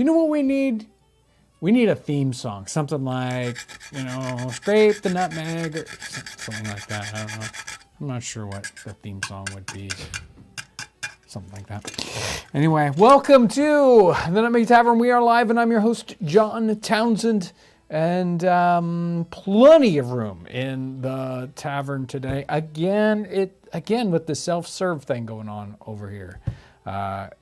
You know what we need? We need a theme song, something like, Scrape the Nutmeg, or something like that. I don't know. I'm not sure what the theme song would be. Something like that. Anyway, welcome to the Nutmeg Tavern. We are live, and I'm your host, John Townsend. And plenty of room in the tavern today. Again with the self-serve thing going on over here.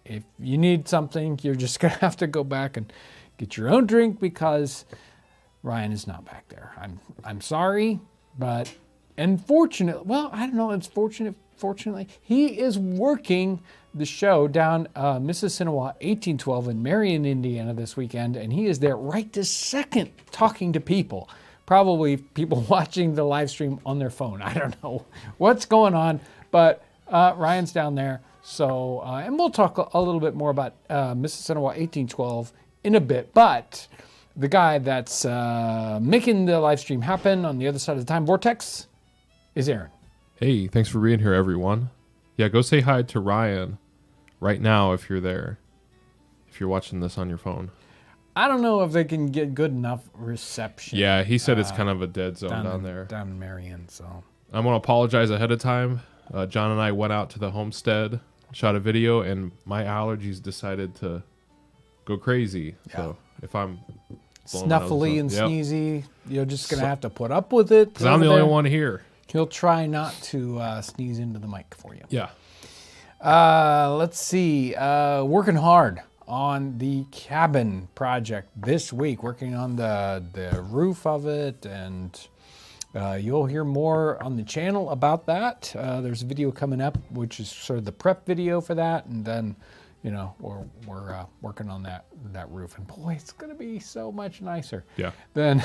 If you need something, you're just going to have to go back and get your own drink because Ryan is not back there. I'm sorry, but unfortunately, well, I don't know, it's fortunately, he is working the show down Mississinawa 1812 in Marion, Indiana this weekend, and he is there right this second talking to people. Probably people watching the live stream on their phone. I don't know what's going on, but Ryan's down there. So, and we'll talk a little bit more about Mississinawa 1812 in a bit, but the guy that's making the live stream happen on the other side of the time vortex is Aaron. Hey, thanks for being here, everyone. Yeah, go say hi to Ryan right now if you're there, if you're watching this on your phone. I don't know if they can get good enough reception. Yeah, he said it's kind of a dead zone down there. Down in Marion, so. I want to apologize ahead of time. John and I went out to the homestead, shot a video, and my allergies decided to go crazy. Yeah. So if I'm snuffly and sneezy, you're just going to have to put up with it. Because I'm the only one here. He'll try not to sneeze into the mic for you. Yeah. Let's see. Working hard on the cabin project this week. Working on the roof of it, and you'll hear more on the channel about that. There's a video coming up, which is sort of the prep video for that, and then we're working on that roof. And boy, it's going to be so much nicer. Yeah. Than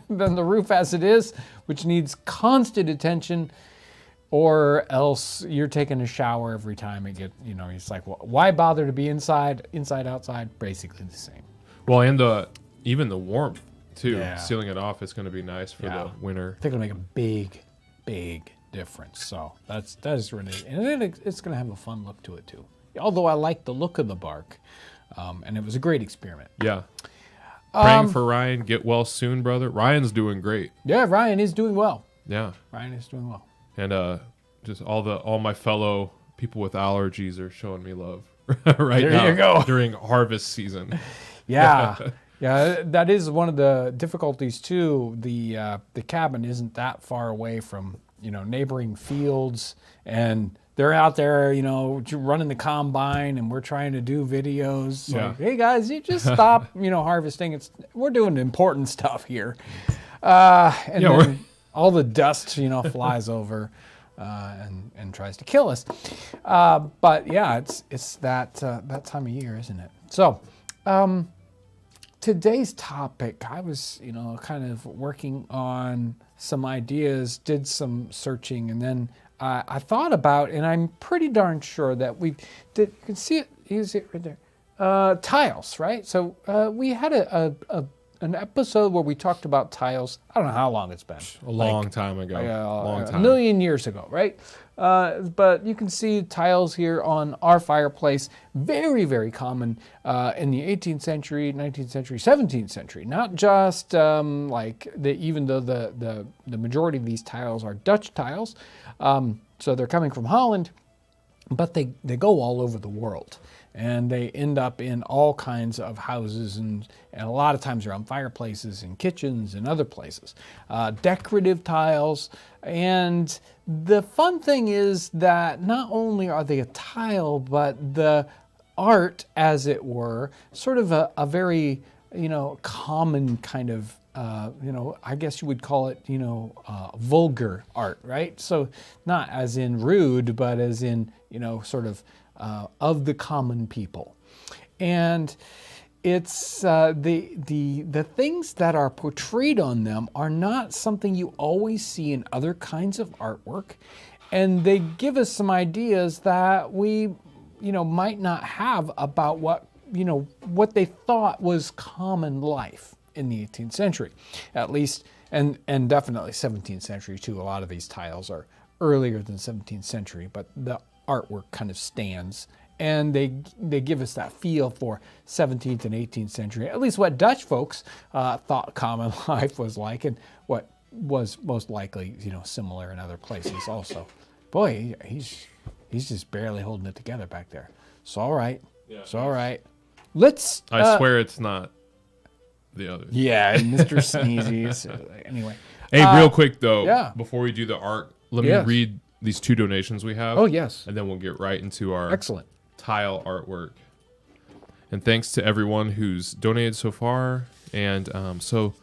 the roof as it is, which needs constant attention, or else you're taking a shower every time it gets, it's like, well, why bother to be inside, outside, basically the same. Well, and even the warmth too, yeah. Sealing it off is going to be nice for the winter. I think it'll make a big difference. So that is really, and it's going to have a fun look to it too. Although I like the look of the bark, and it was a great experiment. Yeah. Praying for Ryan. Get well soon, brother. Ryan's doing great. Yeah, Ryan is doing well. Yeah. Ryan is doing well. And just all my fellow people with allergies are showing me love right now. There you go. During harvest season. Yeah. Yeah, that is one of the difficulties too. The cabin isn't that far away from, neighboring fields, and they're out there, running the combine, and we're trying to do videos. Yeah. Like, hey guys, you just stop, harvesting. We're doing important stuff here. And then all the dust, flies over and tries to kill us. But yeah, it's that time of year, isn't it? So today's topic, I was, kind of working on some ideas, did some searching, and then I thought about, and I'm pretty darn sure that you can see it, use it right there, tiles, right? So we had an episode where we talked about tiles. I don't know how long it's been. A long time ago. A million years ago, right? But you can see tiles here on our fireplace. Very, very common in the 18th century, 19th century, 17th century. Not just even though the majority of these tiles are Dutch tiles. So they're coming from Holland, but they go all over the world. And they end up in all kinds of houses, and a lot of times they're on fireplaces and kitchens and other places. Decorative tiles. And the fun thing is that not only are they a tile, but the art, as it were, sort of a very, common kind of, I guess you would call it, vulgar art, right? So not as in rude, but as in, sort of the common people. And it's the things that are portrayed on them are not something you always see in other kinds of artwork. And they give us some ideas that we, might not have about what they thought was common life in the 18th century, at least, and definitely 17th century too. A lot of these tiles are earlier than 17th century, but the artwork kind of stands and they give us that feel for 17th and 18th century, at least what Dutch folks thought common life was like, and what was most likely, similar in other places also. Boy, he's just barely holding it together back there. It's all right. Yeah, it's all right. Let's. I swear it's not the others. Yeah, Mr. Sneezy. So, anyway. Hey, real quick though, yeah. before we do the art, let me read these 2 donations we have. Oh yes. And then we'll get right into our excellent tile artwork. And thanks to everyone who's donated so far. And so,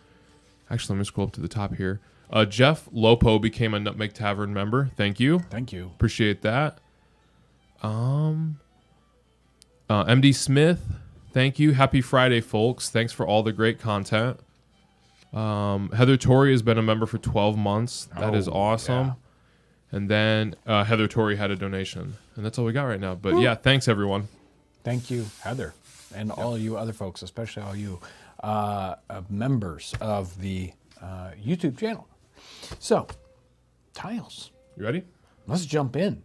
actually, let me scroll up to the top here. Jeff Lopo became a Nutmeg Tavern member. Thank you. Thank you. Appreciate that. MD Smith, thank you. Happy Friday, folks. Thanks for all the great content. Heather Torrey has been a member for 12 months. That is awesome. Yeah. And then Heather Torrey had a donation. And that's all we got right now. But yeah, thanks, everyone. Thank you, Heather. And all you other folks, especially all you members of the YouTube channel. So, tiles. You ready? Let's jump in.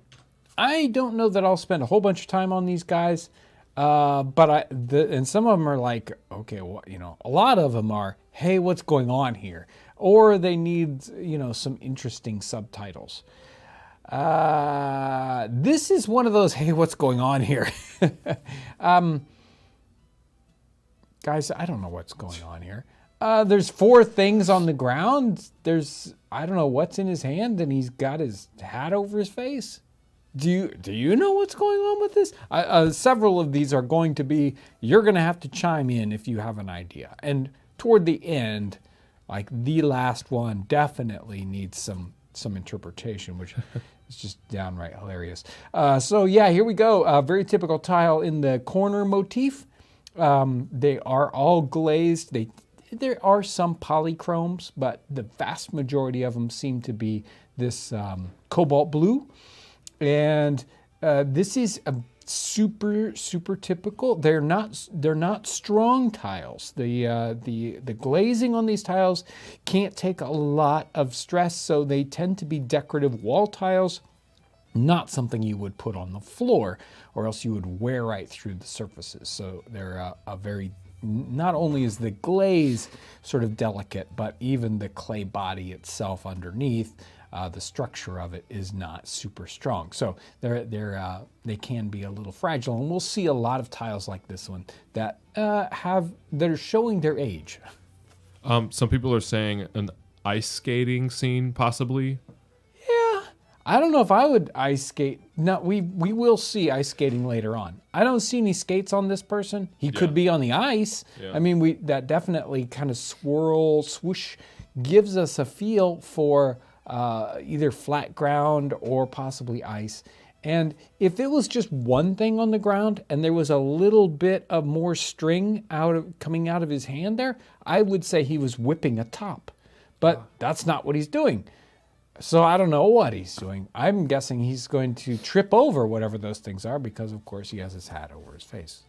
I don't know that I'll spend a whole bunch of time on these guys, but and some of them are like, okay, well, a lot of them are, hey, what's going on here? Or they need, some interesting subtitles. This is one of those, hey, what's going on here? Guys, I don't know what's going on here. There's 4 things on the ground. I don't know what's in his hand, and he's got his hat over his face. Do you know what's going on with this? Several of these are going to be, you're going to have to chime in if you have an idea. And toward the end, like the last one definitely needs some interpretation, which is just downright hilarious. So yeah, here we go. Very typical tile in the corner motif. They are all glazed. There are some polychromes, but the vast majority of them seem to be this cobalt blue. And this is a super typical. They're not strong tiles. The glazing on these tiles can't take a lot of stress, so they tend to be decorative wall tiles, not something you would put on the floor, or else you would wear right through the surfaces. So they're a very, not only is the glaze sort of delicate, but even the clay body itself underneath, the structure of it is not super strong. So they can be a little fragile, and we'll see a lot of tiles like this one that are showing their age. Some people are saying an ice skating scene, possibly. Yeah, I don't know if I would ice skate. No, we will see ice skating later on. I don't see any skates on this person. He could be on the ice. Yeah. I mean, that definitely kind of swirl, swoosh gives us a feel for either flat ground or possibly ice. And if it was just one thing on the ground and there was a little bit of more string coming out of his hand there, I would say he was whipping a top. But that's not what he's doing. So I don't know what he's doing. I'm guessing he's going to trip over whatever those things are because, of course, he has his hat over his face.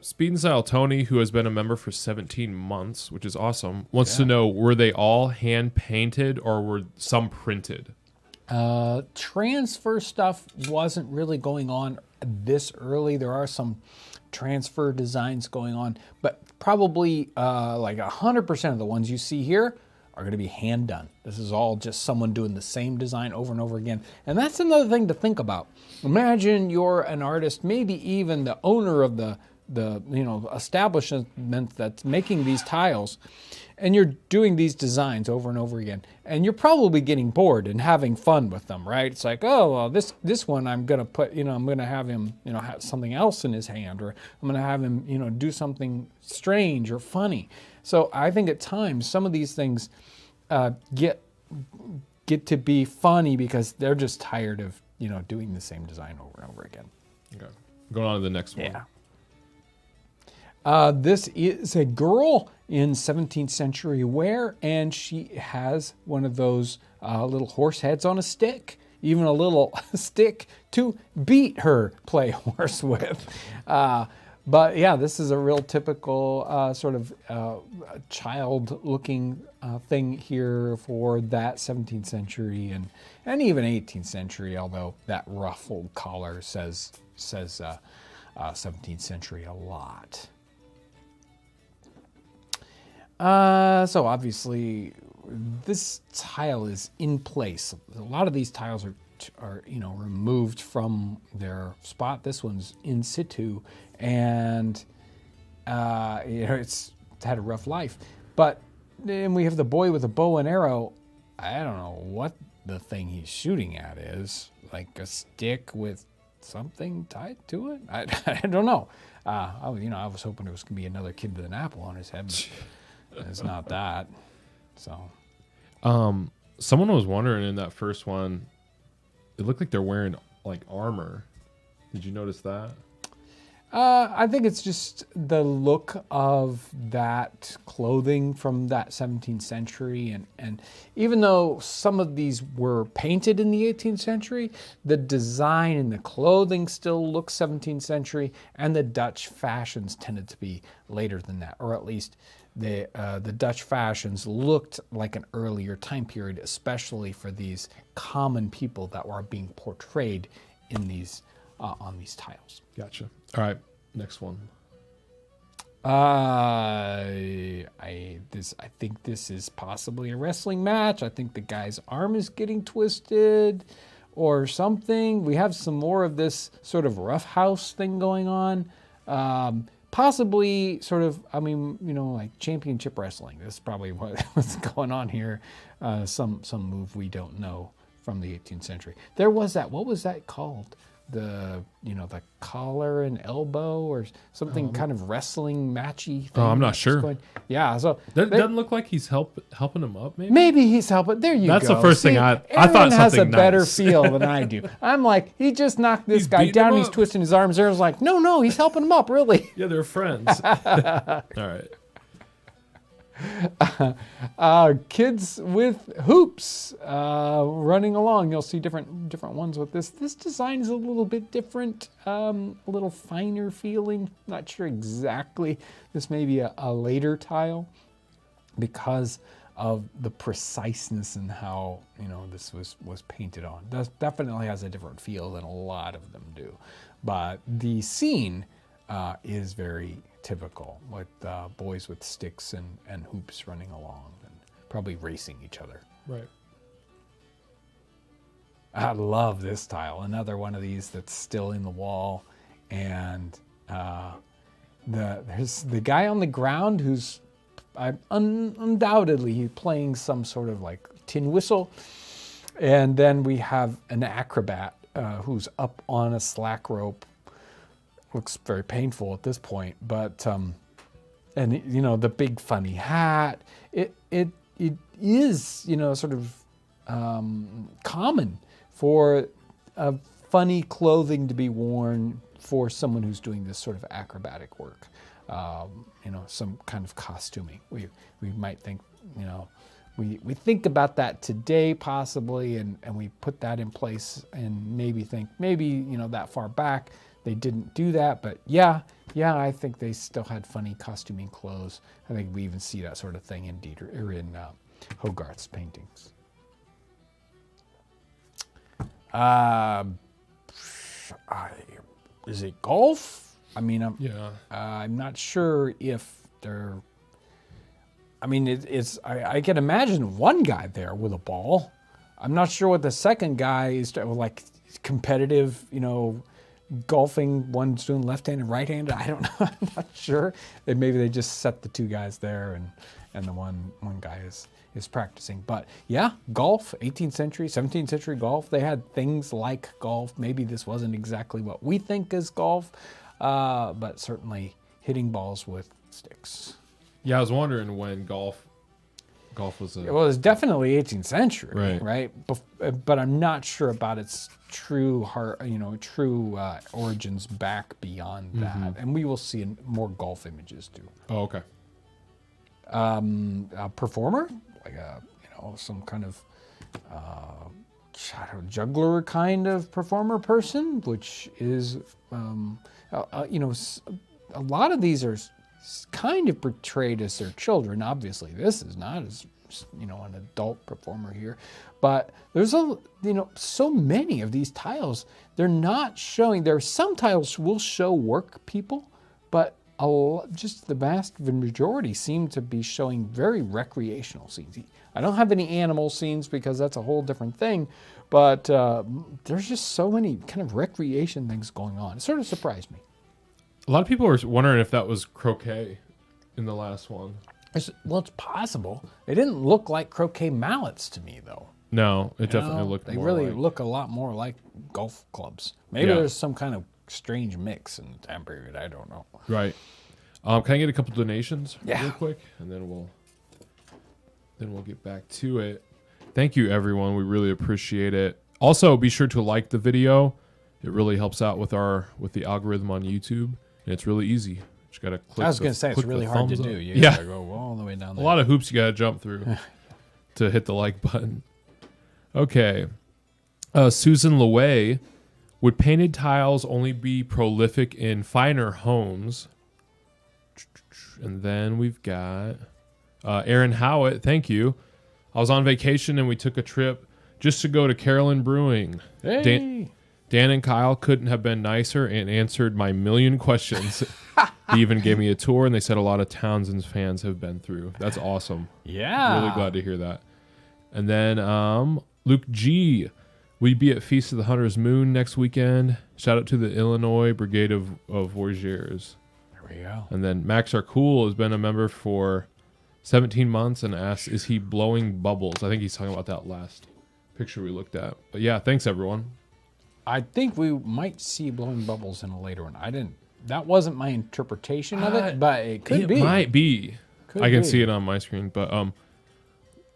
Speed and Style Tony, who has been a member for 17 months, which is awesome, wants to know, were they all hand painted or were some printed? Transfer stuff wasn't really going on this early. There are some transfer designs going on, but probably like 100% of the ones you see here are going to be hand done. This is all just someone doing the same design over and over again. And that's another thing to think about. Imagine you're an artist, maybe even the owner of the establishment that's making these tiles, and you're doing these designs over and over again, and you're probably getting bored and having fun with them, right? It's like, oh, well, this one I'm gonna put, I'm gonna have him, have something else in his hand, or I'm gonna have him, do something strange or funny. So I think at times some of these things get to be funny because they're just tired of doing the same design over and over again. Okay, going on to the next one. Yeah. This is a girl in 17th century wear, and she has one of those little horse heads on a stick, even a little stick to beat her play horse with. But yeah, this is a real typical sort of child-looking thing here for that 17th century and even 18th century, although that ruffled collar says 17th century a lot. So obviously, this tile is in place. A lot of these tiles are removed from their spot. This one's in situ, and it's had a rough life. But then we have the boy with a bow and arrow. I don't know what the thing he's shooting at is, like a stick with something tied to it. I don't know. I was hoping it was gonna be another kid with an apple on his head. But it's not that. So, someone was wondering in that first one, it looked like they're wearing like armor. Did you notice that? I think it's just the look of that clothing from that 17th century. And even though some of these were painted in the 18th century, the design and the clothing still looks 17th century, and the Dutch fashions tended to be later than that, or at least the Dutch fashions looked like an earlier time period, especially for these common people that were being portrayed in these on these tiles. Gotcha. All right, next one. I think this is possibly a wrestling match. I think the guy's arm is getting twisted or something. We have some more of this sort of roughhouse thing going on. Possibly sort of, like championship wrestling. That's probably what's going on here. Some move we don't know from the 18th century. There was that, what was that called? The collar and elbow or something kind of wrestling matchy thing. Oh, I'm not sure. Yeah, so that doesn't look like he's helping him up. Maybe he's helping. There you go. That's the first thing I thought. Aaron has a something better nice. feel than I do. I'm like, he just knocked this guy beating down. him He's up. twisting his arms. Aaron's like, no, he's helping him up, really. Yeah, they're friends. All right. Kids with hoops running along. You'll see different ones with this. This design is a little bit different, a little finer feeling. Not sure exactly. This may be a later tile because of the preciseness and how this was painted on. That definitely has a different feel than a lot of them do. But the scene is very typical, with boys with sticks and hoops running along and probably racing each other. Right. I love this tile. Another one of these that's still in the wall, and there's the guy on the ground who's undoubtedly playing some sort of like tin whistle, and then we have an acrobat who's up on a slack rope. Looks very painful at this point, but and the big funny hat. It is sort of common for funny clothing to be worn for someone who's doing this sort of acrobatic work. Some kind of costuming. We might think we think about that today possibly, and we put that in place and maybe think that far back they didn't do that, but yeah, I think they still had funny costuming clothes. I think we even see that sort of thing in Hogarth's paintings. Is it golf? I'm not sure if they're. I can imagine one guy there with a ball. I'm not sure what the second guy is like. Competitive, golfing. One's doing left-handed, right-handed. I don't know. I'm not sure. And maybe they just set the two guys there, and the one guy is practicing. But yeah, golf, 18th century, 17th century golf. They had things like golf. Maybe this wasn't exactly what we think is golf, but certainly hitting balls with sticks. Yeah, I was wondering when golf was a... Well, it's definitely 18th century, right? But I'm not sure about its true origins back beyond that. And we will see more golf images too. Oh, okay. A performer, like some kind of juggler kind of performer person, which is a lot of these are kind of portrayed as their children. Obviously, this is not as an adult performer here. But there's so many of these tiles. They're not showing. There are some tiles will show work people, but just the vast majority seem to be showing very recreational scenes. I don't have any animal scenes because that's a whole different thing, but there's just so many kind of recreation things going on. It sort of surprised me. A lot of people are wondering if that was croquet in the last one. It's possible. They didn't look like croquet mallets to me, though. No, it definitely looked They more really like... look a lot more like golf clubs. Maybe there's some kind of strange mix in the time period. I don't know. Right. Can I get a couple donations real quick? And then we'll get back to it. Thank you, everyone. We really appreciate it. Also, be sure to like the video. It really helps out with the algorithm on YouTube. And it's really easy. Just gotta click. I was going to say, it's really hard to do. You gotta go all the way down there. A lot of hoops you gotta jump through to hit the like button. Okay. Susan Leway, would painted tiles only be prolific in finer homes? And then we've got Aaron Howitt. Thank you. I was on vacation and we took a trip just to go to Carolyn Brewing. Hey. Dan and Kyle couldn't have been nicer and answered my million questions. He even gave me a tour, and they said a lot of Townsends fans have been through. That's awesome. Yeah. Really glad to hear that. And then Luke G. Will you be at Feast of the Hunter's Moon next weekend? Shout out to the Illinois Brigade of Voyageurs. There we go. And then Max Arcool has been a member for 17 months and asks, is he blowing bubbles? I think he's talking about that last picture we looked at. But yeah, thanks everyone. I think we might see blowing bubbles in a later one. That wasn't my interpretation of it, but it could be. It might be. I can see it on my screen, but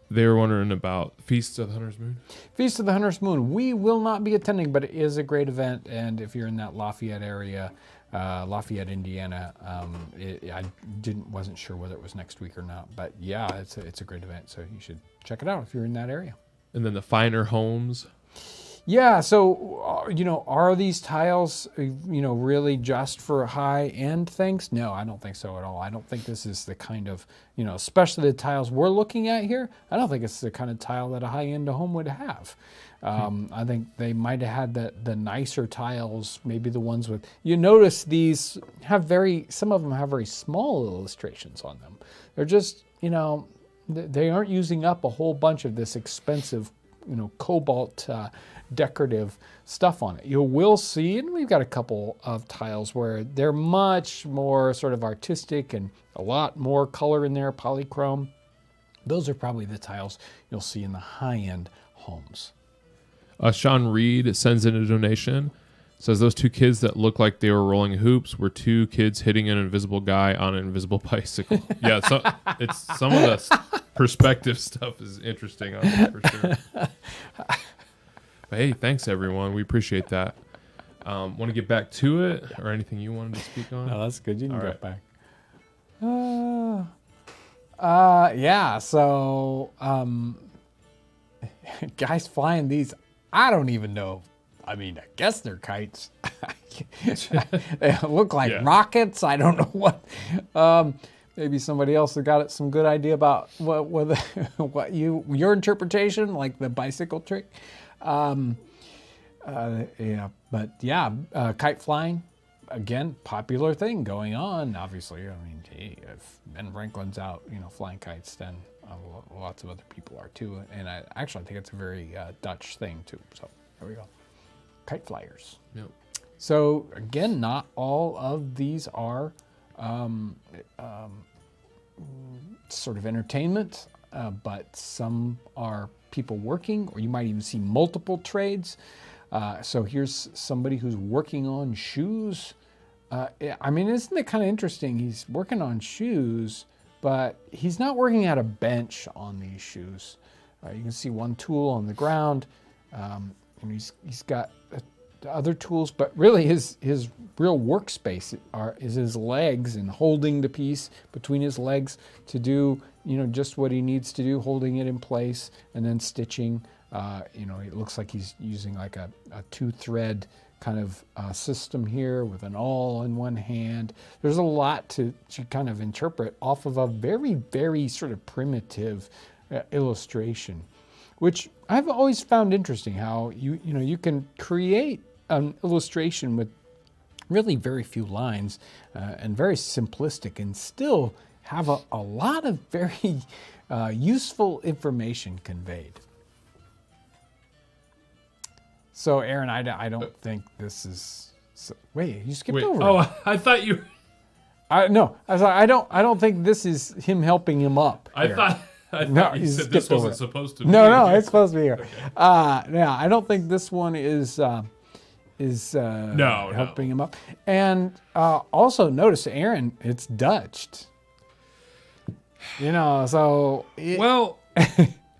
they were wondering about Feast of the Hunter's Moon. Feast of the Hunter's Moon. We will not be attending, but it is a great event, and if you're in that Lafayette area, Lafayette, Indiana, I wasn't sure whether it was next week or not, but yeah, it's a great event, so you should check it out if you're in that area. And then the finer homes. Yeah, so, are these tiles, really just for high-end things? No, I don't think so at all. I don't think this is the kind of, especially the tiles we're looking at here, I don't think it's the kind of tile that a high-end home would have. I think they might have had the nicer tiles, maybe the ones with, you notice these have some of them have very small illustrations on them. They're just, they aren't using up a whole bunch of this expensive, cobalt decorative stuff on it. You will see, and we've got a couple of tiles where they're much more sort of artistic and a lot more color in there, polychrome. Those are probably the tiles you'll see in the high-end homes. Sean Reed sends in a donation. Says those two kids that look like they were rolling hoops were two kids hitting an invisible guy on an invisible bicycle. Yeah, it's some of the perspective stuff is interesting on it for sure. But hey, thanks everyone. We appreciate that. Want to get back to it or anything you wanted to speak on? No, that's good. You can get back. Yeah, so guys flying these, I don't even know. I mean, I guess they're kites. They look like rockets. I don't know what. Maybe somebody else has got some good idea about what your interpretation, like the bicycle trick. Kite flying, again, popular thing going on. Obviously, I mean, hey, if Ben Franklin's out, flying kites, then lots of other people are too. And I think it's a very Dutch thing too. So there we go. Kite flyers. Yep. So again, not all of these are sort of entertainment, but some are people working, or you might even see multiple trades. So here's somebody who's working on shoes. I mean, isn't it kind of interesting? He's working on shoes, but he's not working at a bench on these shoes. You can see one tool on the ground. And he's got other tools, but really his real workspace is his legs and holding the piece between his legs to do just what he needs to do, holding it in place and then stitching. It looks like he's using like a 2-thread kind of system here with an awl in one hand. There's a lot to kind of interpret off of a very, very sort of primitive illustration, which I've always found interesting. How you can create an illustration with really very few lines and very simplistic, and still have a lot of very useful information conveyed. So, Aaron, I don't think this is. Wait, you skipped over. Oh, I thought you. No, I don't think this is him helping him up. I thought you said this wasn't supposed to be. No, it's supposed to be here. Yeah, I don't think this one is helping him up. And also notice, Aaron, it's Dutched. So well,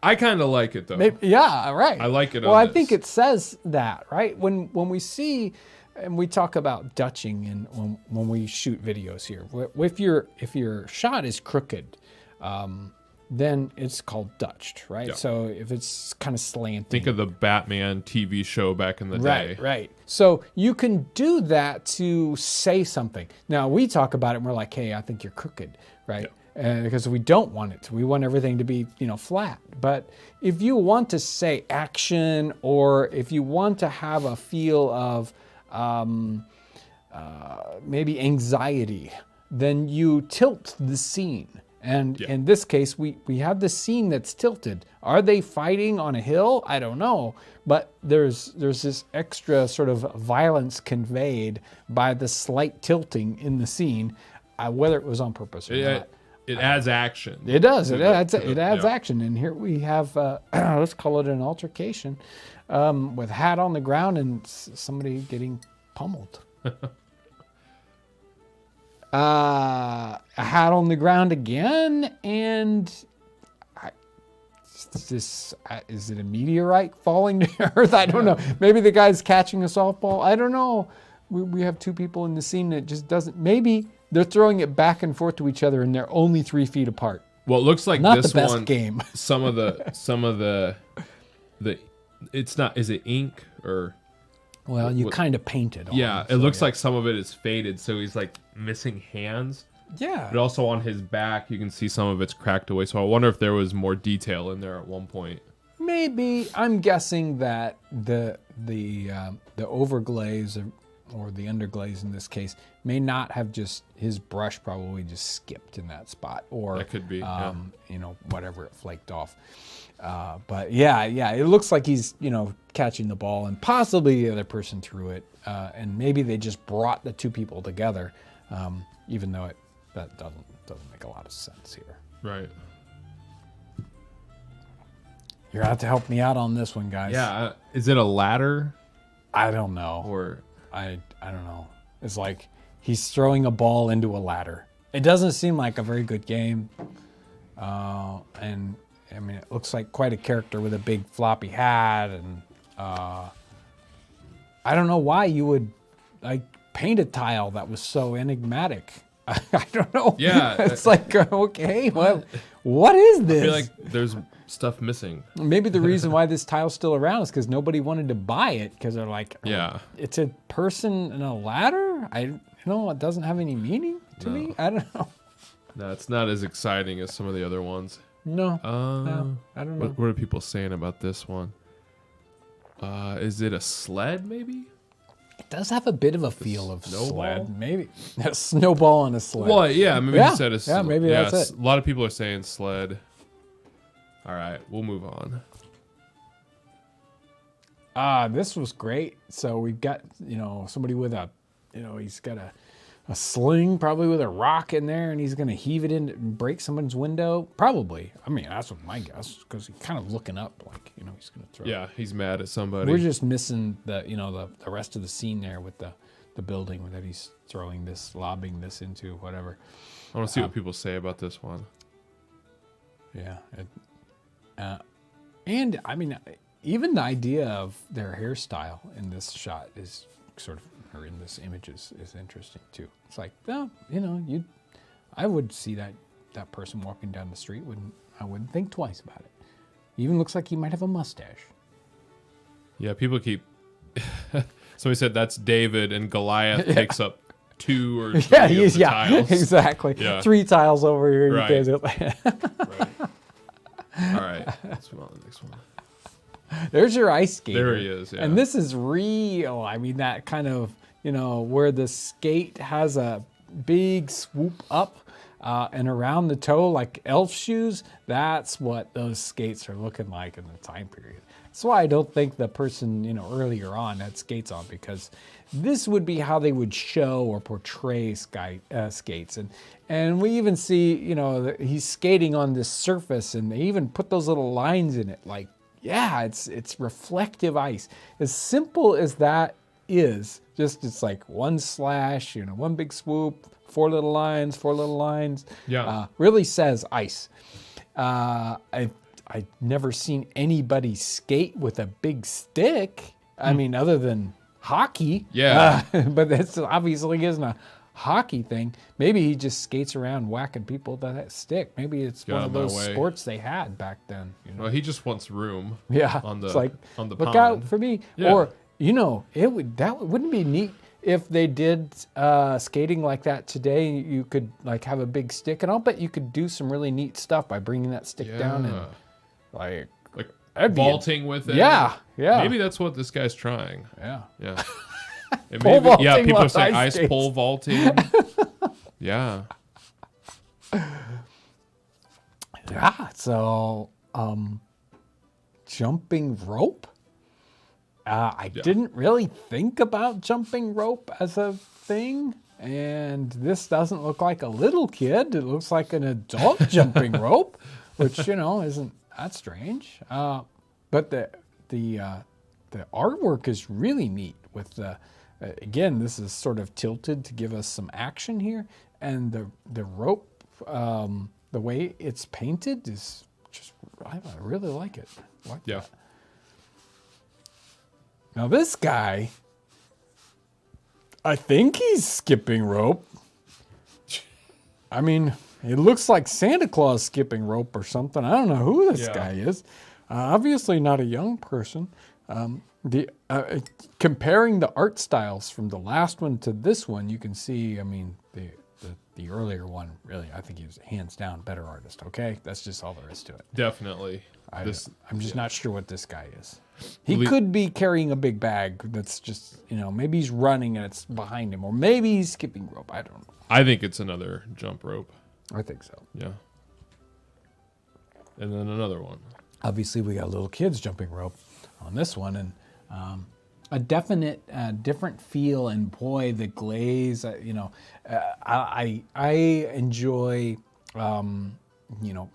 I kind of like it though. Maybe, yeah, right. I like it. Well, I think it says that, right? When we see and we talk about Dutching, and when we shoot videos here, if your shot is crooked, then it's called Dutched, right? Yeah. So if it's kind of slanting. Think of the Batman TV show back in the day. Right. So you can do that to say something. Now we talk about it and we're like, hey, I think you're crooked, right? Yeah. Because we don't want it. We want everything to be, flat. But if you want to say action, or if you want to have a feel of maybe anxiety, then you tilt the scene. And in this case, we have the scene that's tilted. Are they fighting on a hill? I don't know. But there's this extra sort of violence conveyed by the slight tilting in the scene, whether it was on purpose or not. It adds action. It does. It adds action. And here we have, let's call it an altercation, with hat on the ground and somebody getting pummeled. A hat on the ground again, and is it a meteorite falling to Earth? I don't know. Maybe the guy's catching a softball. I don't know. We have two people in the scene that just doesn't. Maybe they're throwing it back and forth to each other, and they're only 3 feet apart. Well, it looks like not this the best one. Game. Some of the it's not. Is it ink or? Well, you kind of painted. Yeah, it looks like some of it is faded, so he's like missing hands. Yeah. But also on his back, you can see some of it's cracked away. So I wonder if there was more detail in there at one point. Maybe. I'm guessing that the overglaze or the underglaze in this case may not have just, his brush probably just skipped in that spot, or that could be, whatever, it flaked off. But yeah, it looks like he's catching the ball, and possibly the other person threw it, and maybe they just brought the two people together, even though that doesn't make a lot of sense here. Right. You're gonna have to help me out on this one, guys. Yeah. Is it a ladder? I don't know. Or I don't know. It's like he's throwing a ball into a ladder. It doesn't seem like a very good game. And I mean, it looks like quite a character with a big floppy hat, and I don't know why you would paint a tile that was so enigmatic. I don't know. Yeah. It's like, okay, what is this? I feel like there's stuff missing. Maybe the reason why this tile's still around is because nobody wanted to buy it, because they're like, it's a person in a ladder? It doesn't have any meaning to me. I don't know. No, it's not as exciting as some of the other ones. No, I don't know. What are people saying about this one? Is it a sled, maybe? It does have a bit of a feel of sled. Maybe a snowball on a sled. Well, yeah, maybe you said a sled. Yeah, maybe that's it. A lot of people are saying sled. All right, we'll move on. This was great. So we've got, somebody with he's got a sling, probably with a rock in there, and he's going to heave it in and break someone's window. Probably. I mean, that's what my guess, because he's kind of looking up like, he's going to throw. Yeah, he's mad at somebody. We're just missing the rest of the scene there with the building that he's lobbing this into, whatever. I want to see what people say about this one. Yeah. And I mean, even the idea of their hairstyle in this shot is sort of, or in this image is interesting too. It's like, I would see that person walking down the street. I wouldn't think twice about it. He even looks like he might have a mustache. Yeah, people keep. Somebody said that's David, and Goliath takes up 2 or 3 of the tiles. Exactly. Yeah. 3 tiles over here. Right. Right. All right, let's move on to the next one. There's your ice skater. There he is, yeah. And this is real. I mean, that kind of, where the skate has a big swoop up and around the toe like elf shoes. That's what those skates are looking like in the time period. That's why I don't think the person, earlier on had skates on, because this would be how they would show or portray skates. And we even see, that he's skating on this surface, and they even put those little lines in it. Like, yeah, it's reflective ice. As simple as that is, it's like one slash, one big swoop, four little lines. Yeah. Really says ice. I've never seen anybody skate with a big stick. I mean, other than hockey. Yeah. But this obviously isn't a hockey thing. Maybe he just skates around whacking people with that stick. Maybe it's one of those sports they had back then. Well, he just wants room. Yeah. On the it's like, on the look pond. out for me. Yeah. Or wouldn't it be neat if they did skating like that today? You could like have a big stick, and I'll bet you could do some really neat stuff by bringing that stick down and like vaulting with it. Yeah. Maybe that's what this guy's trying. Yeah. Yeah. And Pole maybe, vaulting people are with saying ice ice pole vaulting. Yeah. Yeah. So, jumping rope. I didn't really think about jumping rope as a thing. And this doesn't look like a little kid. It looks like an adult jumping rope, which, isn't that strange. But the artwork is really neat with the, again, this is sort of tilted to give us some action here. And the rope, the way it's painted is just, I really like it. Yeah. That. Now this guy, I think he's skipping rope. I mean, it looks like Santa Claus skipping rope or something. I don't know who this guy is. Obviously not a young person. Comparing the art styles from the last one to this one, you can see, I mean, the earlier one, really, I think he was hands down better artist, okay? That's just all there is to it. Definitely. I'm just not sure what this guy is. He could be carrying a big bag that's just, maybe he's running and it's behind him, or maybe he's skipping rope. I don't know. I think it's another jump rope. I think so. Yeah. And then another one. Obviously, we got little kids jumping rope on this one, and a definite different feel. And boy, the glaze. I enjoy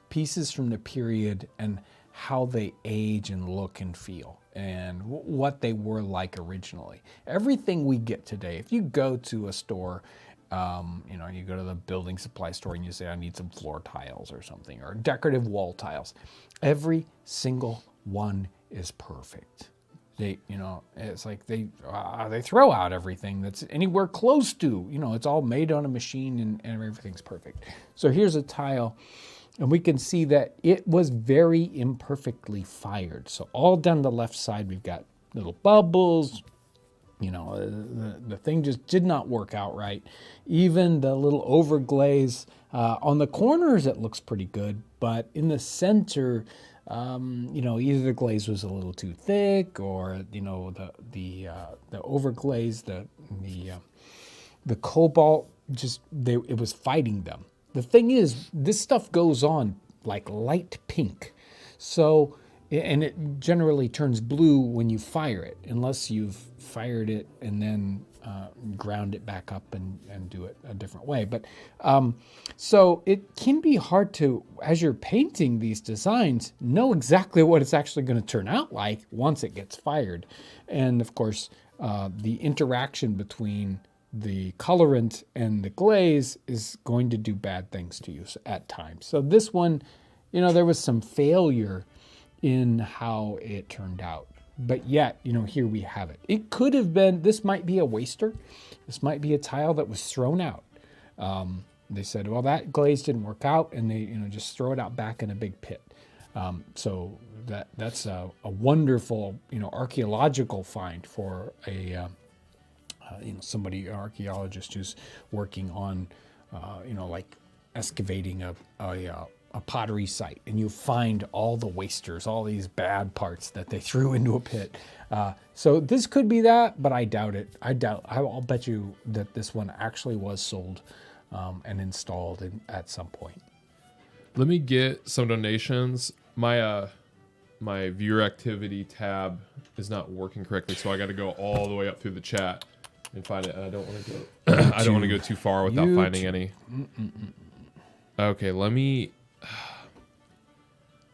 pieces from the period and how they age and look and feel, and what they were like originally. Everything we get today, if you go to a store, you go to the building supply store and you say, I need some floor tiles or something, or decorative wall tiles. Every single one is perfect. It's like they throw out everything that's anywhere close to, it's all made on a machine and everything's perfect. So here's a tile, and we can see that it was very imperfectly fired. So all down the left side, we've got little bubbles. The thing just did not work out right. Even the little overglaze on the corners, it looks pretty good, but in the center, either the glaze was a little too thick, or the overglaze, the cobalt, it was fighting them. The thing is, this stuff goes on like light pink, so. And it generally turns blue when you fire it, unless you've fired it and then ground it back up and do it a different way. But so it can be hard to, as you're painting these designs, know exactly what it's actually going to turn out like once it gets fired. And of course, the interaction between the colorant and the glaze is going to do bad things to you at times. So this one, there was some failure in how it turned out. But yet, here we have it. It could have been, this might be a waster. This might be a tile that was thrown out. They said, well, that glaze didn't work out, and they, just throw it out back in a big pit. So that's a wonderful, archaeological find for a, somebody, an archaeologist who's working on, like excavating a a pottery site and you find all the wasters, all these bad parts that they threw into a pit. So this could be that, but I doubt it. I'll bet you that this one actually was sold and installed at some point. Let me get some donations. My viewer activity tab is not working correctly, so I got to go all the way up through the chat and find it. And I don't want to go. I don't want to go too far without finding any. Okay, let me.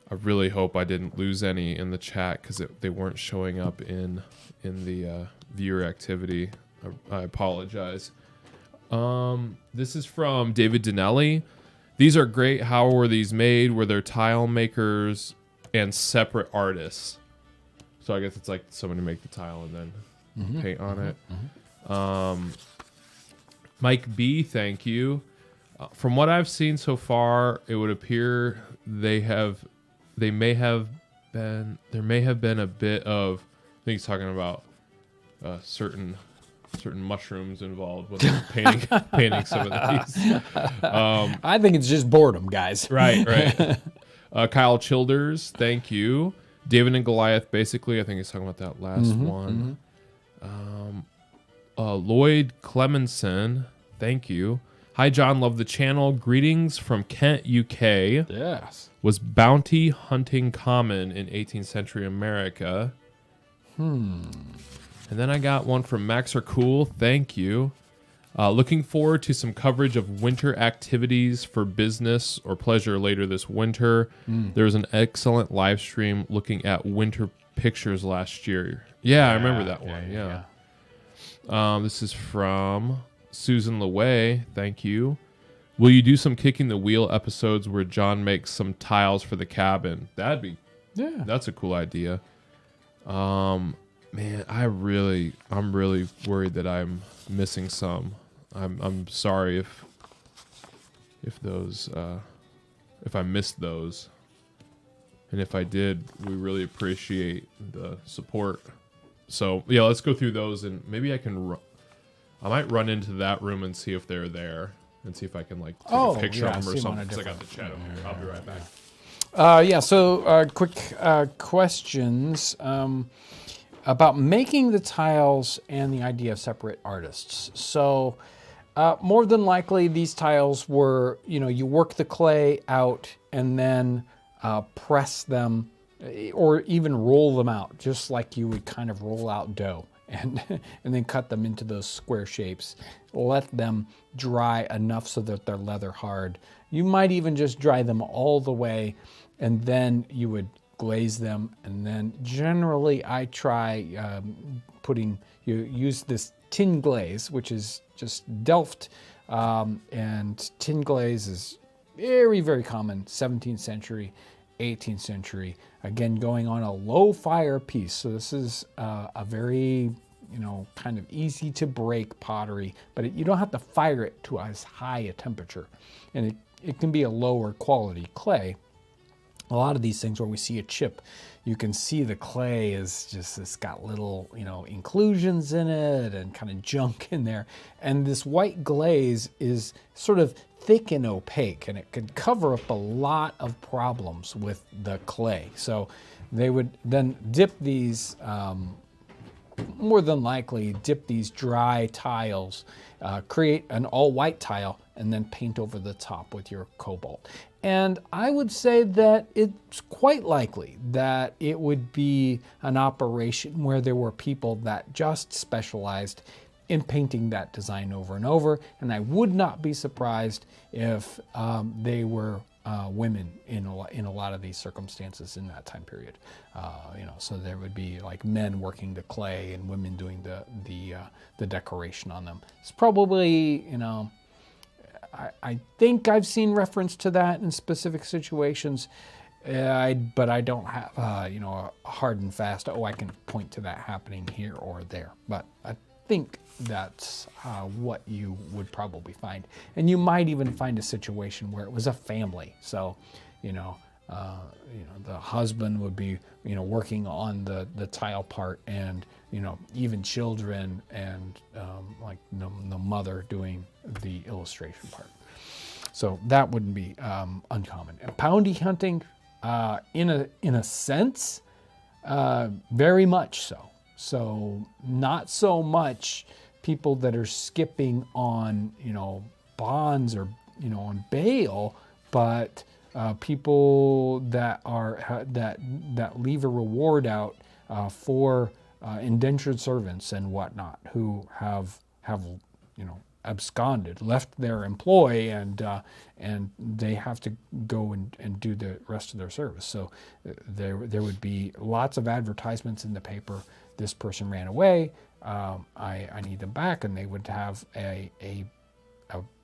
I really hope I didn't lose any in the chat because they weren't showing up in the viewer activity. I apologize. This is from David Dinelli. These are great. How were these made? Were there tile makers and separate artists? So I guess it's like someone to make the tile and then paint on it. Mike B, thank you. From what I've seen so far, it would appear there may have been a bit of, I think he's talking about certain mushrooms involved when they're painting some of these. I think it's just boredom, guys. Right. Kyle Childers, thank you. David and Goliath, basically, I think he's talking about that last one. Lloyd Clemenson, thank you. Hi, John. Love the channel. Greetings from Kent, UK. Yes. Was bounty hunting common in 18th century America? And then I got one from Maxer Cool. Thank you. Looking forward to some coverage of winter activities for business or pleasure later this winter. There was an excellent live stream looking at winter pictures last year. Yeah, I remember that one. Yeah. This is from Susan LeWay. Thank you. Will you do some kicking the wheel episodes where John makes some tiles for the cabin? That's a cool idea. Man, I'm really worried that I'm missing some. I'm sorry if those if I missed those, and if I did, we really appreciate the support. So yeah, let's go through those, and maybe I might run into that room and see if they're there, and see if I can like take a picture of them or something. Because I got the chat over here. I'll be right back. So quick questions about making the tiles and the idea of separate artists. So more than likely these tiles were, you work the clay out and then press them or even roll them out, just like you would kind of roll out dough, and then cut them into those square shapes. Let them dry enough so that they're leather hard. You might even just dry them all the way, and then you would glaze them. And then generally I try you use this tin glaze, which is just Delft, and tin glaze is very, very common, 17th century, 18th century, again going on a low fire piece. So this is a very kind of easy to break pottery, but you don't have to fire it to as high a temperature, and it can be a lower quality clay. A lot of these things where we see a chip, you can see the clay is just, it's got little, inclusions in it and kind of junk in there. And this white glaze is sort of thick and opaque, and it could cover up a lot of problems with the clay. So they would then dip these, more than likely dip these dry tiles, create an all white tile, and then paint over the top with your cobalt. And I would say that it's quite likely that it would be an operation where there were people that just specialized in painting that design over and over. And I would not be surprised if they were women in a lot of these circumstances in that time period. So there would be like men working the clay and women doing the decoration on them. It's probably, I think I've seen reference to that in specific situations, but I don't have a hard and fast, I can point to that happening here or there. But I think that's what you would probably find. And you might even find a situation where it was a family. So, the husband would be, working on the tile part, and, even children, and like the mother doing the illustration part. So that wouldn't be uncommon. And bounty hunting, in a sense, very much so. So not so much people that are skipping on, bonds or, on bail, but people that are that leave a reward out for indentured servants and whatnot who have absconded, left their employ, and they have to go and do the rest of their service. So there would be lots of advertisements in the paper. This person ran away. I need them back, and they would have a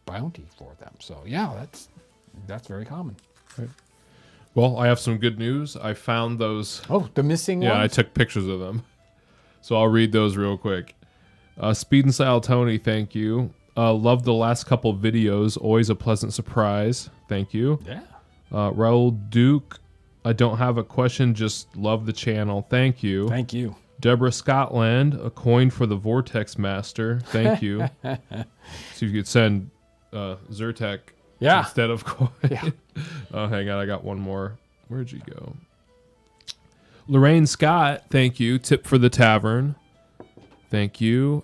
bounty for them. So yeah, that's very common. Right. Well, I have some good news. I found those. Oh, the missing ones? Yeah, I took pictures of them. So I'll read those real quick. Speed and Style Tony, thank you. Love the last couple videos. Always a pleasant surprise. Thank you. Yeah. Raul Duke, I don't have a question, just love the channel. Thank you. Thank you. Deborah Scotland, a coin for the Vortex Master. Thank you. So you could send Zyrtec instead of coin. Yeah. Oh, hang on. I got one more. Where'd you go? Lorraine Scott, thank you. Tip for the tavern. Thank you.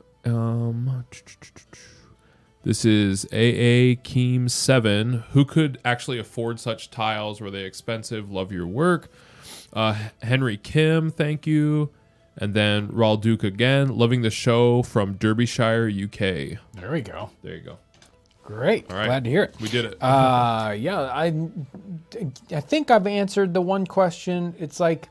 This is AA Keem 7. Who could actually afford such tiles? Were they expensive? Love your work. Henry Kim, thank you. And then Raul Duke again. Loving the show from Derbyshire, UK. There we go. There you go. Great. All right. Glad to hear it. We did it. Yeah, I think I've answered the one question. It's like,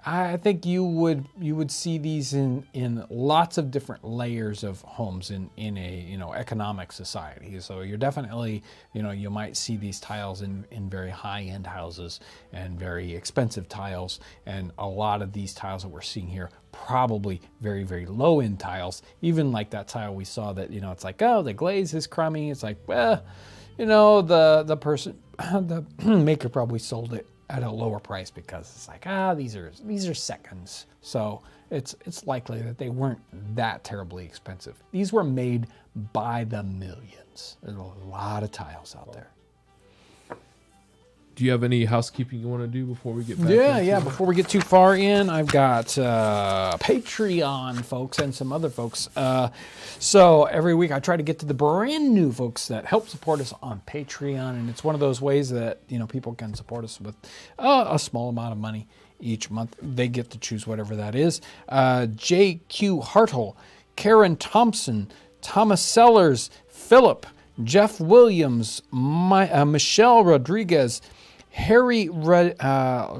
I think you would see these in lots of different layers of homes in a economic society. So you're definitely you might see these tiles in very high-end houses and very expensive tiles, and a lot of these tiles that we're seeing here probably very, very low-end tiles. Even like that tile we saw that it's like, oh, the glaze is crummy. It's like, well, the person the maker probably sold it at a lower price because it's like, these are seconds. So it's likely that they weren't that terribly expensive. These were made by the millions. There's a lot of tiles out there. Do you have any housekeeping you want to do before we get back? Yeah. Before we get too far in, I've got Patreon folks and some other folks. So every week I try to get to the brand new folks that help support us on Patreon, and it's one of those ways that people can support us with a small amount of money each month. They get to choose whatever that is. J.Q. Hartle, Karen Thompson, Thomas Sellers, Philip, Jeff Williams, Michelle Rodriguez, Harry Rigoso,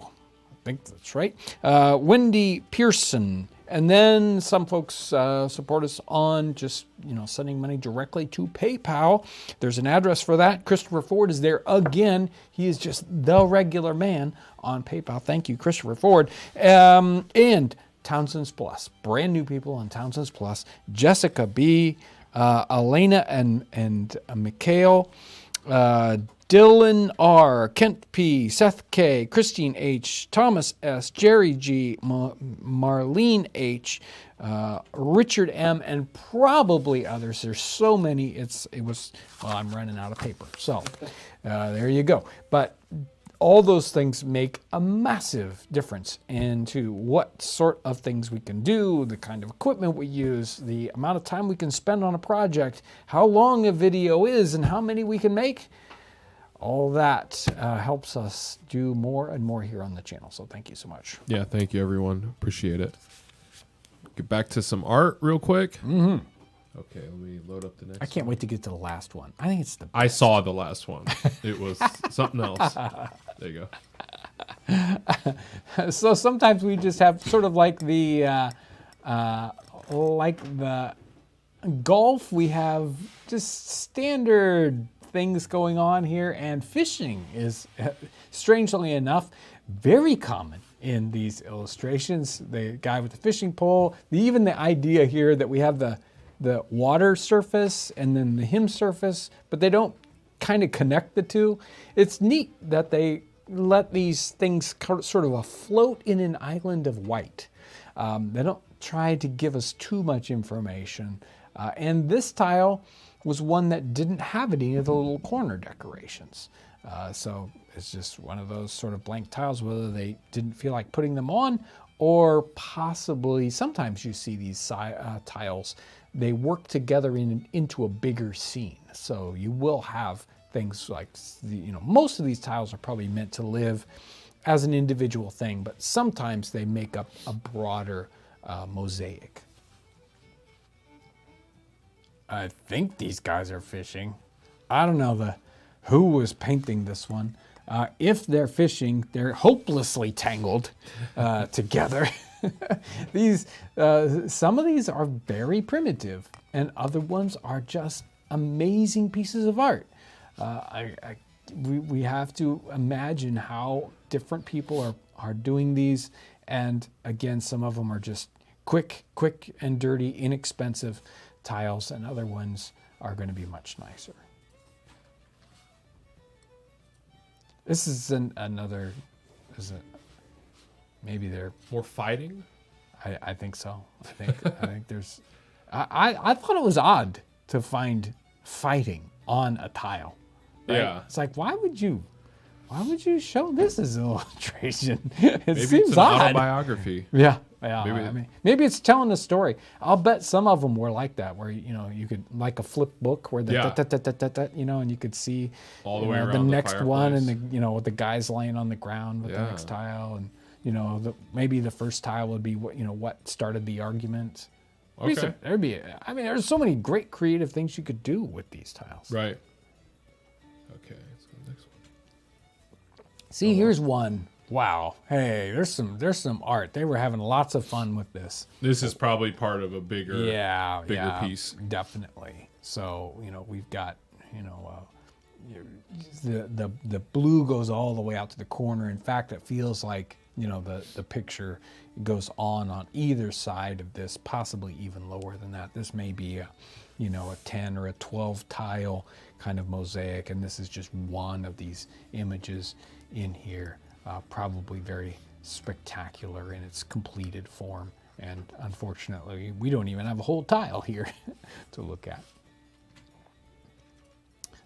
I think that's right, Wendy Pearson, and then some folks support us on just sending money directly to PayPal. There's an address for that. Christopher Ford is there again. He is just the regular man on PayPal. Thank you, Christopher Ford. And Townsends Plus, brand new people on Townsends Plus. Jessica B., Elena and Mikhail, Dylan R., Kent P., Seth K., Christine H., Thomas S., Jerry G., Marlene H., Richard M., and probably others. There's so many. I'm running out of paper. So there you go. But all those things make a massive difference into what sort of things we can do, the kind of equipment we use, the amount of time we can spend on a project, how long a video is, and how many we can make. All that helps us do more and more here on the channel. So thank you so much. Yeah, thank you, everyone. Appreciate it. Get back to some art real quick. Mm-hmm. Okay, let me load up the next I can't wait to get to the last one. I think it's the best. I saw the last one. It was something else. There you go. So sometimes we just have sort of like the golf. We have just standard things going on here, and fishing is, strangely enough, very common in these illustrations. The guy with the fishing pole, even the idea here that we have the water surface and then the him surface, but they don't kind of connect the two. It's neat that they let these things sort of afloat in an island of white. They don't try to give us too much information And this tile was one that didn't have any of the little corner decorations. So it's just one of those sort of blank tiles, whether they didn't feel like putting them on, or possibly sometimes you see these tiles, they work together into a bigger scene. So you will have things like, most of these tiles are probably meant to live as an individual thing, but sometimes they make up a broader mosaic. I think these guys are fishing. I don't know who was painting this one. If they're fishing, they're hopelessly tangled together. Some of these are very primitive, and other ones are just amazing pieces of art. We have to imagine how different people are doing these, and again, some of them are just quick and dirty, inexpensive tiles, and other ones are going to be much nicer. This is another. Maybe they're more fighting. I think so. I think there's. I thought it was odd to find fighting on a tile. Right? Yeah, it's like why would you show this as an illustration? Maybe seems it's an odd. Autobiography. Yeah. Maybe it's telling a story. I'll bet some of them were like that, where you could, like a flip book where and you could see all the way around the next fireplace. one, and with the guys laying on the ground with the next tile, and maybe the first tile would be what started the argument. Okay. There's so many great creative things you could do with these tiles. Right. Okay. Let's go to the next one. See, here's one. Wow. Hey, there's some art. They were having lots of fun with this. This is probably part of a bigger piece. Definitely. So, we've got, the blue goes all the way out to the corner. In fact, it feels like, the picture goes on either side of this, possibly even lower than that. This may be a 10 or a 12 tile kind of mosaic, and this is just one of these images in here. Probably very spectacular in its completed form, and unfortunately we don't even have a whole tile here to look at.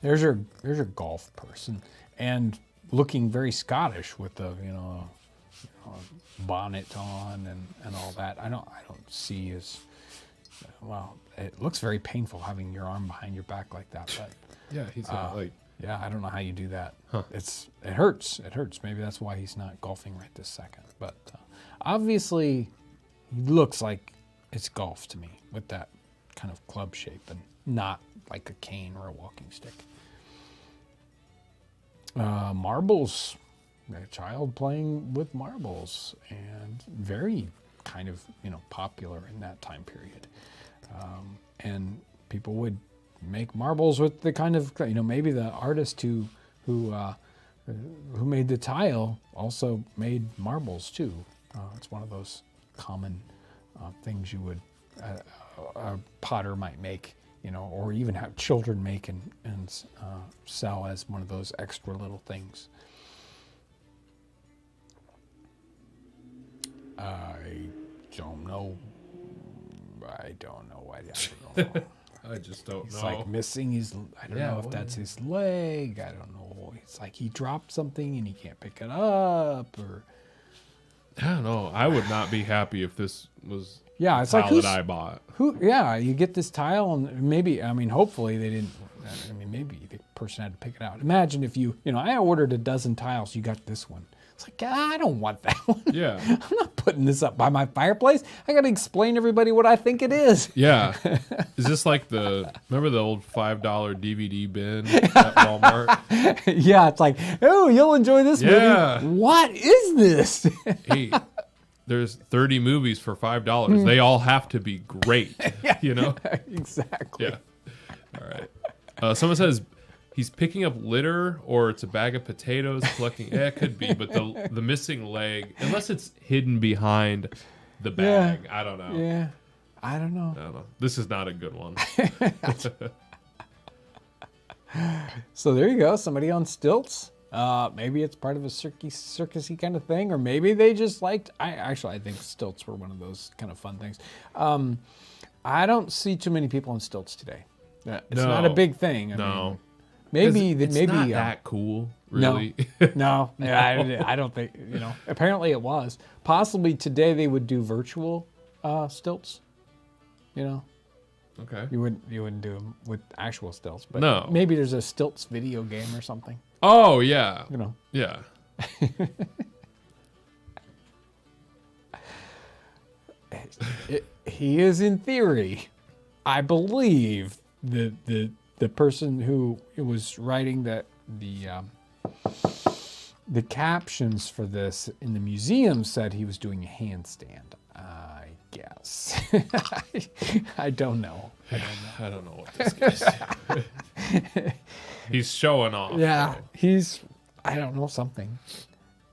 There's your golf person, and looking very Scottish with the bonnet on and all that. I don't see as well. It looks very painful having your arm behind your back like that, but yeah, he's not yeah, I don't know how you do that. Huh. It hurts. It hurts. Maybe that's why he's not golfing right this second. But obviously, he looks like it's golf to me with that kind of club shape and not like a cane or a walking stick. Marbles. A child playing with marbles, and very kind of popular in that time period. And people would make marbles with the kind of maybe the artist who made the tile also made marbles too. It's one of those common things you would a potter might make, or even have children make and sell as one of those extra little things. I don't know. I don't know. I just don't know. He's like missing his. I don't know if that's his leg. I don't know. It's like he dropped something and he can't pick it up, or I don't know. I would not be happy if this was it's tile like that I bought. You get this tile, and maybe hopefully they didn't. Maybe the person had to pick it out. Imagine if I ordered a dozen tiles, you got this one. It's like, I don't want that one. Yeah. I'm not putting this up by my fireplace. I got to explain to everybody what I think it is. Yeah. Is this like remember the old $5 DVD bin at Walmart? Yeah, it's like, oh, you'll enjoy this movie. What is this? Hey, there's 30 movies for $5. They all have to be great, Exactly. Yeah. All right. Someone says, he's picking up litter, or it's a bag of potatoes collecting. It could be, but the missing leg, unless it's hidden behind the bag, I don't know. Yeah, I don't know. This is not a good one. So there you go. Somebody on stilts. Maybe it's part of a circusy kind of thing, or maybe they just liked. I think stilts were one of those kind of fun things. I don't see too many people on stilts today. It's No. not a big thing. I mean, maybe it's maybe not that cool, really. No, yeah, I don't think, apparently it was. Possibly today they would do virtual stilts, Okay. You wouldn't do them with actual stilts, but No. maybe there's a stilts video game or something, Oh yeah. Yeah. He is, in theory, I believe, the person who was writing the captions for this in the museum said he was doing a handstand. I guess. I don't know. I don't know what this guy's doing. He's showing off. Yeah, he's, I don't know, something.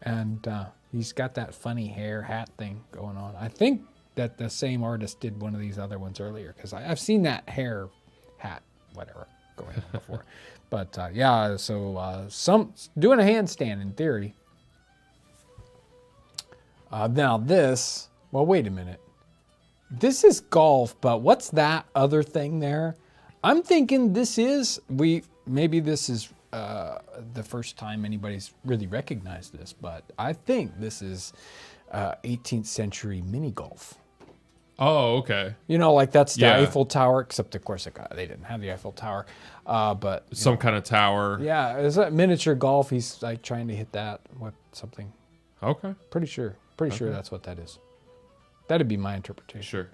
And he's got that funny hair hat thing going on. I think that the same artist did one of these other ones earlier, because I've seen that hair hat, whatever, going on before. But yeah, so some doing a handstand in theory. Now this, well, wait a minute. This is golf, but what's that other thing there? I'm thinking this is, maybe this is the first time anybody's really recognized this, but I think this is 18th century mini golf. Oh, okay. Like that's the Yeah. Eiffel Tower, except of course they didn't have the Eiffel Tower, but Some kind of tower. yeah, is that miniature golf? He's like trying to hit that with something. Okay. Pretty sure that's what that is. That'd be my interpretation. Sure.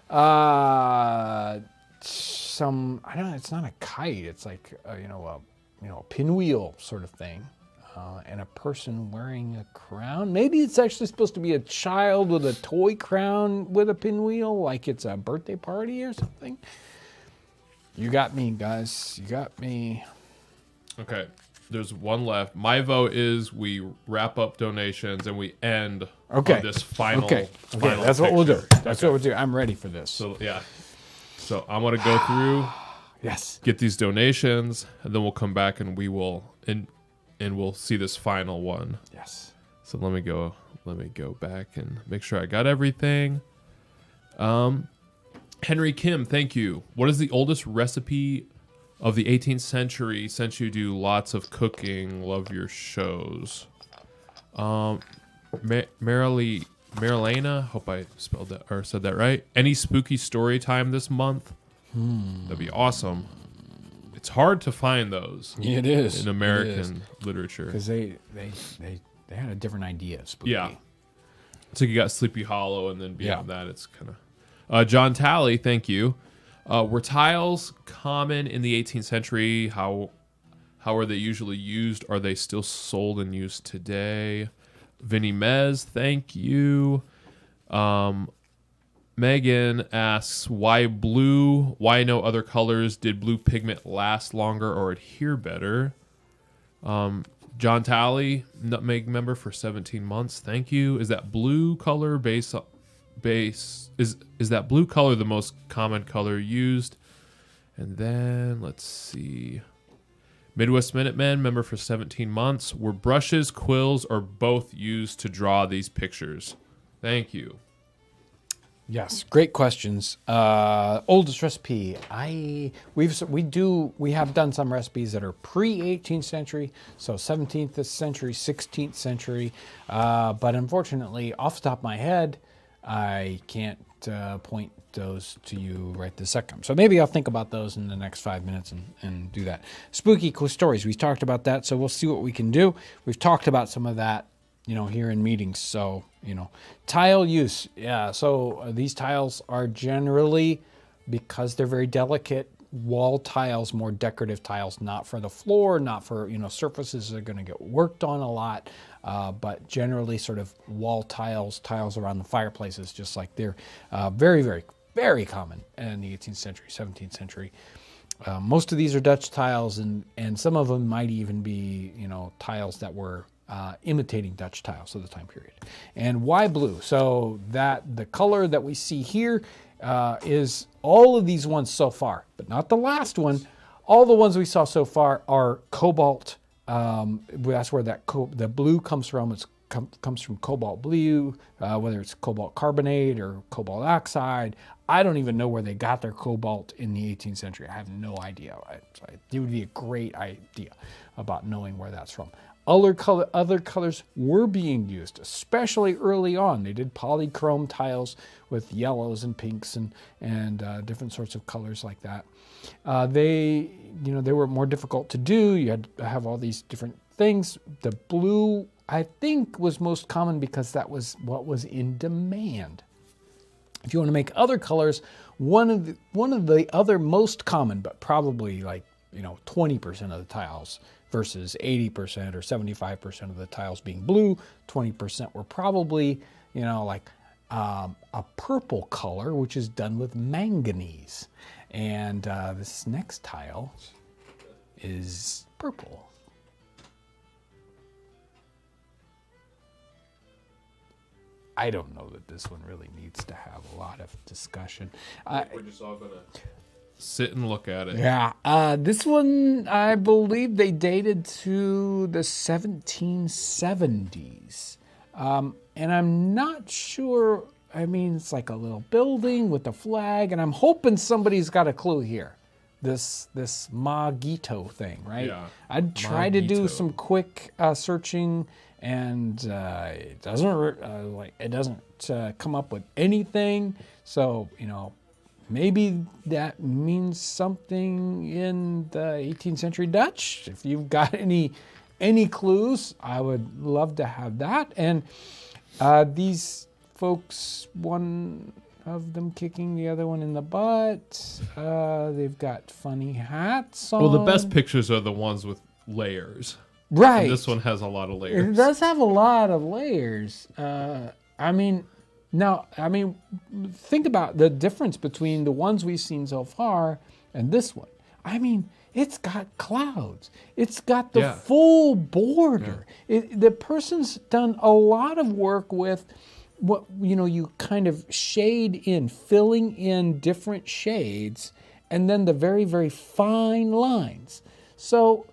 I don't know. It's not a kite. It's like a pinwheel sort of thing, and a person wearing a crown. Maybe it's actually supposed to be a child with a toy crown with a pinwheel, like it's a birthday party or something. You got me, guys. You got me. Okay. There's one left. My vote is we wrap up donations and we end on this final. Okay. Final That's what we'll do. picture. That's what we'll do. I'm ready for this. So yeah. So I'm gonna go through, Yes. get these donations, and then we'll come back and we will and we'll see this final one. Yes. So let me go back and make sure I got everything. Henry Kim, thank you. What is the oldest recipe of the 18th century, since you do lots of cooking? Love your shows. Marilena, hope I spelled that or said that right. Any spooky story time this month? That'd be awesome. It's hard to find those It is in American literature. because they had a different idea of spooky. Yeah. So you got Sleepy Hollow, and then beyond that, it's kind of... John Talley, thank you. Were tiles common in the 18th century? How are they usually used? Are they still sold and used today? Vinny Mez, thank you. Megan asks, why blue? Why no other colors? Did blue pigment last longer or adhere better? John Talley, Nutmeg member for 17 months. Thank you. Is that blue color is that blue color the most common color used? And then let's see. Midwest Minutemen, member for 17 months. Were brushes, quills, or both used to draw these pictures? Thank you. Yes, great questions. Oldest recipe. We have done some recipes that are pre-18th century, so 17th century, 16th century. But unfortunately, off the top of my head, I can't point those to you right this second. So maybe I'll think about those in the next 5 minutes and do that. Spooky cool stories. We talked about that, so we'll see what we can do. We've talked about some of that, here in meetings. So, tile use. Yeah, so these tiles are generally, because they're very delicate, wall tiles, more decorative tiles, not for the floor, not for, surfaces that are going to get worked on a lot, but generally sort of wall tiles around the fireplaces, just like they're very, very, very common in the 18th century, 17th century. Most of these are Dutch tiles, and some of them might even be, tiles that were imitating Dutch tiles of the time period. And why blue? So that the color that we see here is all of these ones so far, but not the last one. All the ones we saw so far are cobalt. That's where the blue comes from. It's comes from cobalt blue, whether it's cobalt carbonate or cobalt oxide. I don't even know where they got their cobalt in the 18th century. I have no idea. It would be a great idea about knowing where that's from. Other colors were being used, especially early on. They did polychrome tiles with yellows and pinks and different sorts of colors like that. They were more difficult to do. You had to have all these different things. The blue, I think, was most common because that was what was in demand. If you want to make other colors, one of the other most common, but probably 20% of the tiles versus 80% or 75% of the tiles being blue, 20% were probably, a purple color, which is done with manganese. And this next tile is purple. I don't know that this one really needs to have a lot of discussion. We're just all gonna sit and look at it. Yeah, this one, I believe they dated to the 1770s. And I'm not sure, it's like a little building with a flag, and I'm hoping somebody's got a clue here. This Magito thing, right? Yeah. I'd try to do some quick searching, and it doesn't come up with anything. So, maybe that means something in the 18th century Dutch. If you've got any clues, I would love to have that. And these folks, one of them kicking the other one in the butt. They've got funny hats on. Well, the best pictures are the ones with layers. Right. And this one has a lot of layers. It does have a lot of layers. Think about the difference between the ones we've seen so far and this one. It's got clouds. It's got the full border. Yeah. The person's done a lot of work with what, you kind of shade in, filling in different shades, and then the very, very fine lines. So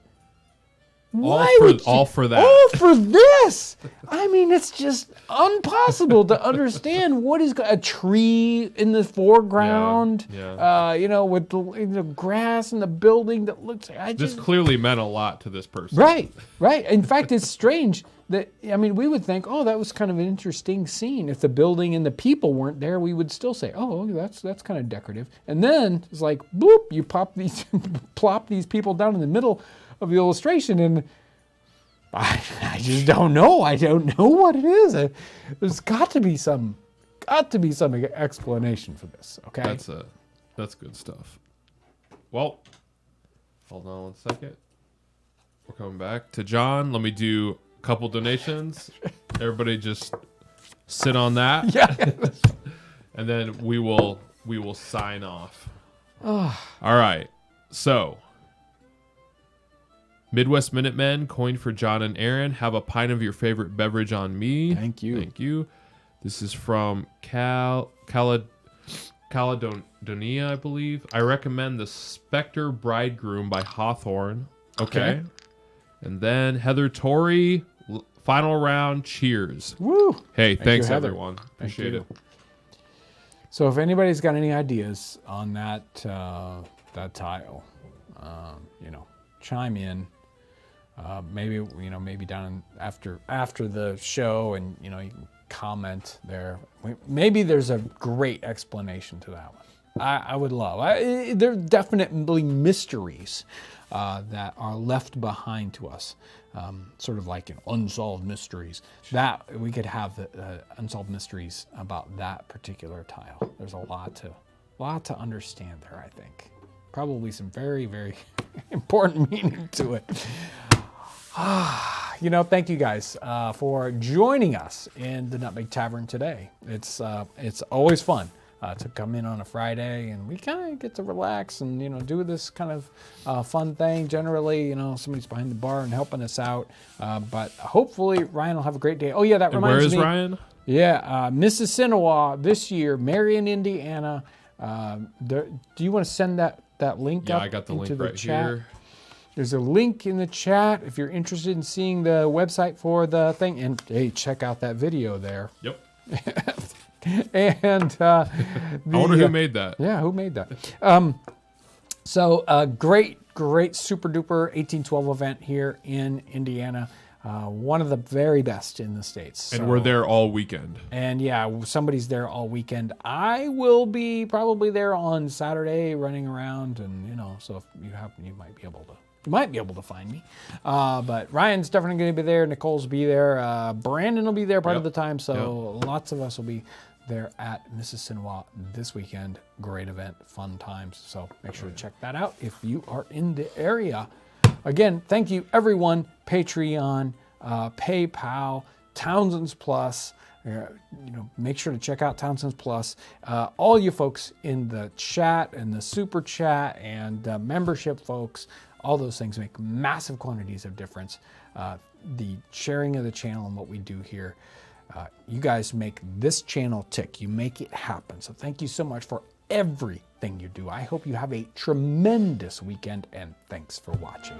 all for that. All for this. It's just impossible to understand what is a tree in the foreground. Yeah. With the grass and the building that looks. This clearly meant a lot to this person. Right. In fact, it's strange that we would think, oh, that was kind of an interesting scene. If the building and the people weren't there, we would still say, oh, that's kind of decorative. And then it's like, bloop, you plop these people down in the middle of the illustration, and I just don't know. I don't know what it is. There's got to be some explanation for this. Okay, that's good stuff. Well, hold on 1 second. We're coming back to John. Let me do a couple donations. Everybody just sit on that. Yeah. And then we will sign off. All right. So, Midwest Minutemen, coined for John and Aaron. Have a pint of your favorite beverage on me. Thank you. Thank you. This is from Caledonia, I believe. I recommend The Spectre Bridegroom by Hawthorne. Okay. And then Heather Torrey, final round. Cheers. Woo. Hey, thanks everyone. Appreciate it. So if anybody's got any ideas on that tile, chime in. Maybe down after the show, and you can comment there. Maybe there's a great explanation to that one. I would love. There are definitely mysteries that are left behind to us, sort of like unsolved mysteries. That we could have the unsolved mysteries about that particular tile. There's a lot to understand there. I think probably some very, very important meaning to it. Thank you guys for joining us in the Nutmeg Tavern today. It's always fun to come in on a Friday, and we kind of get to relax and do this kind of fun thing. Generally, somebody's behind the bar and helping us out. But hopefully Ryan will have a great day. Oh yeah, that reminds me. Where is Ryan? Yeah, Mississinawa this year, Marion, Indiana. Do you want to send that link up? Yeah, I got the into link the right chat? here. There's a link in the chat if you're interested in seeing the website for the thing. And hey, check out that video there. Yep. And I wonder who made that. Yeah, who made that? So great super duper 1812 event here in Indiana. One of the very best in the States. And we're there all weekend. And yeah, somebody's there all weekend. I will be probably there on Saturday running around, and so if you happen, you might be able to find me. But Ryan's definitely going to be there. Nicole's be there. Brandon will be there part of the time. So lots of us will be there at Mississinawa this weekend. Great event, fun times. So make sure to check that out if you are in the area. Again, thank you everyone. Patreon, PayPal, Townsends Plus. Make sure to check out Townsends Plus. All you folks in the chat and the super chat and membership folks, all those things make massive quantities of difference. The sharing of the channel and what we do here, you guys make this channel tick. You make it happen. So thank you so much for everything you do. I hope you have a tremendous weekend, and thanks for watching.